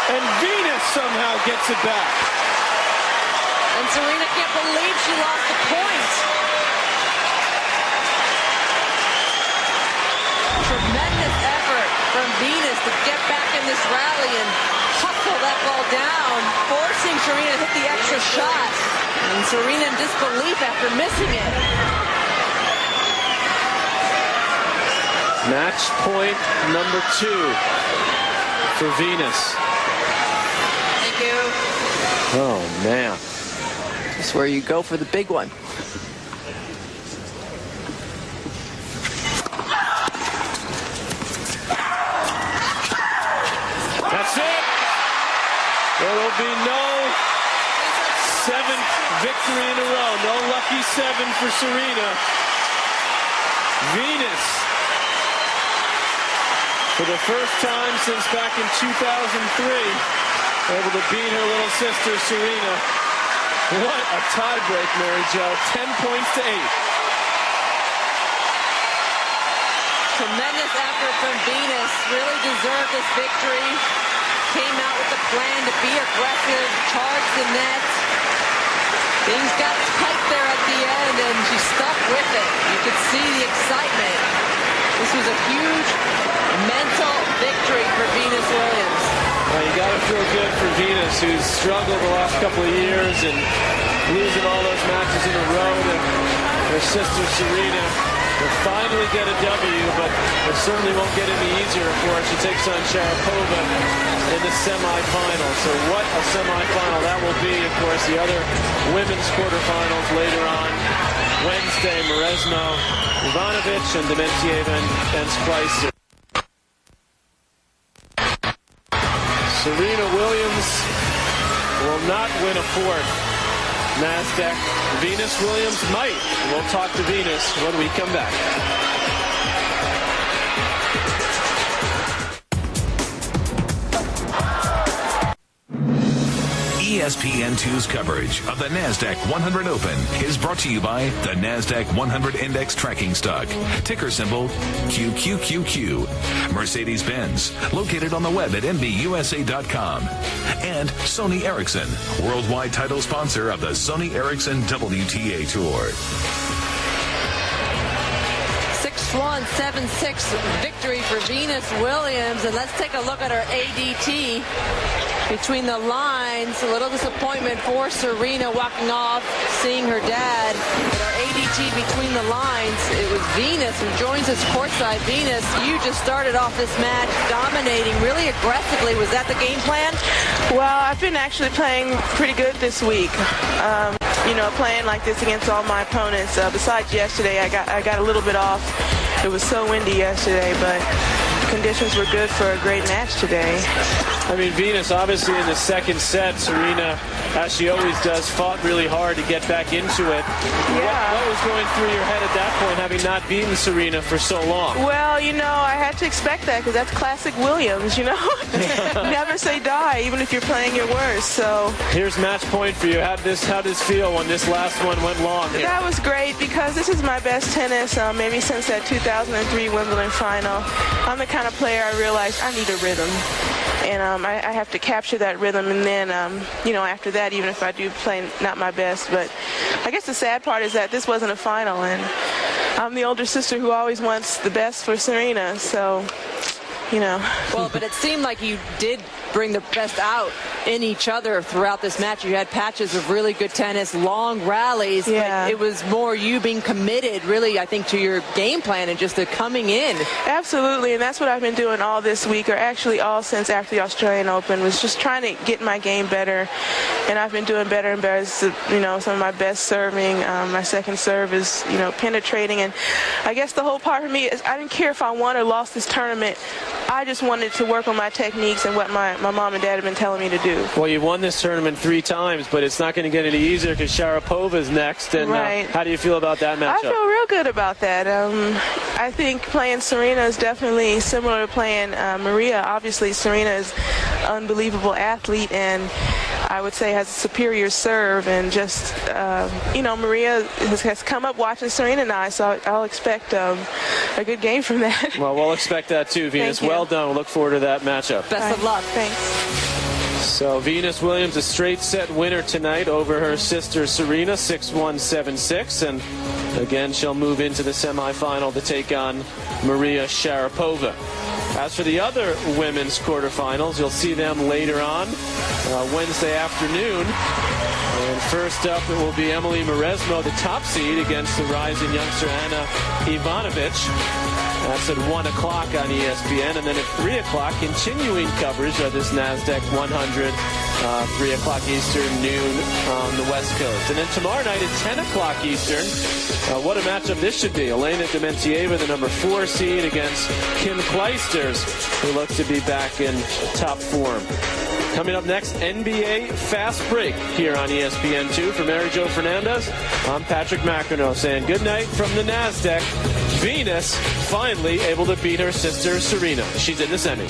And Venus somehow gets it back. And Serena can't believe she lost the point. Tremendous effort from Venus to get back in this rally and hustle that ball down, forcing Serena to hit the extra shot. And Serena in disbelief after missing it. Match point number 2 for Venus. Thank you. Oh, man. That's where you go for the big one. That's it. There will be no 7th victory in a row. No lucky 7 for Serena. Venus, for the first time since back in 2003, able to beat her little sister Serena. What a tiebreak, Mary Jo. 10 points to 8. Tremendous effort from Venus. Really deserved this victory. Came out with a plan to be aggressive, charge the net. Things got tight there at the end, and she stuck with it. You could see the excitement. This was a huge mental victory for Venus Williams. Well, you got to feel good for Venus, who's struggled the last couple of years and losing all those matches in a row. And her sister Serena will finally get a W, but it certainly won't get any easier for her. She takes on Sharapova in the semifinal. So what a semifinal that will be. Of course, the other women's quarterfinals later on Wednesday, Mauresmo, Ivanovic, and Dementieva and Spicer. Serena Williams will not win a 4th NASDAQ. Venus Williams might. We'll talk to Venus when we come back. ESPN2's coverage of the NASDAQ 100 Open is brought to you by the NASDAQ 100 Index Tracking Stock, ticker symbol QQQQ, Mercedes-Benz, located on the web at MBUSA.com, and Sony Ericsson, worldwide title sponsor of the Sony Ericsson WTA Tour. 6-1, 7-6 victory for Venus Williams. And let's take a look at her ADT. Between the lines, a little disappointment for Serena walking off, seeing her dad. But our ADT between the lines, it was Venus who joins us courtside. Venus, you just started off this match dominating really aggressively. Was that the game plan? Well, I've been actually playing pretty good this week. You know, playing like this against all my opponents. Besides yesterday, I got a little bit off. It was so windy yesterday, but conditions were good for a great match today. I mean, Venus, obviously in the second set, Serena, as she always does, fought really hard to get back into it. Yeah. What was going through your head at that point, having not beaten Serena for so long? Well, you know, I had to expect that because that's classic Williams, you know? Never say die, even if you're playing your worst. So here's match point for you. How did this feel when this last one went long here? That was great because this is my best tennis maybe since that 2003 Wimbledon final. I'm the kind of player I realized I need a rhythm. And I have to capture that rhythm, and then, you know, after that, even if I do play not my best. But I guess the sad part is that this wasn't a final, and I'm the older sister who always wants the best for Serena, so, you know. Well, but it seemed like you did bring the best out in each other throughout this match. You had patches of really good tennis, long rallies, yeah. But it was more you being committed, really, I think, to your game plan and just the coming in. Absolutely, and that's what I've been doing all this week, or actually all since after the Australian Open, was just trying to get my game better, and I've been doing better and better. You know, some of my best serving, my second serve is, you know, penetrating, and I guess the whole part for me is I didn't care if I won or lost this tournament. I just wanted to work on my techniques and what my mom and dad have been telling me to do. Well, you won this tournament 3 times, but it's not going to get any easier because Sharapova's next. And right. How do you feel about that matchup? I feel real good about that. I think playing Serena is definitely similar to playing Maria. Obviously, Serena is an unbelievable athlete, and I would say has a superior serve, and just, you know, Maria has come up watching Serena and I, so I'll expect a good game from that. Well, we'll expect that too, Venus. Thank you. Well done. We'll look forward to that matchup. Best of luck. Thanks. So Venus Williams, a straight set winner tonight over her sister Serena, 6-1, 7-6. And again, she'll move into the semifinal to take on Maria Sharapova. As for the other women's quarterfinals, you'll see them later on Wednesday afternoon. And first up, it will be Emily Mauresmo, the top seed, against the rising youngster Anna Ivanovic. That's at 1 o'clock on ESPN. And then at 3 o'clock, continuing coverage of this NASDAQ 100, 3 o'clock Eastern, noon on the West Coast. And then tomorrow night at 10 o'clock Eastern, what a matchup this should be. Elena Dementieva, the number 4 seed, against Kim Clijsters, who looks to be back in top form. Coming up next, NBA Fast Break here on ESPN2. For Mary Jo Fernandez, I'm Patrick McEnroe saying good night from the NASDAQ. Venus finally able to beat her sister Serena. She's in the semis.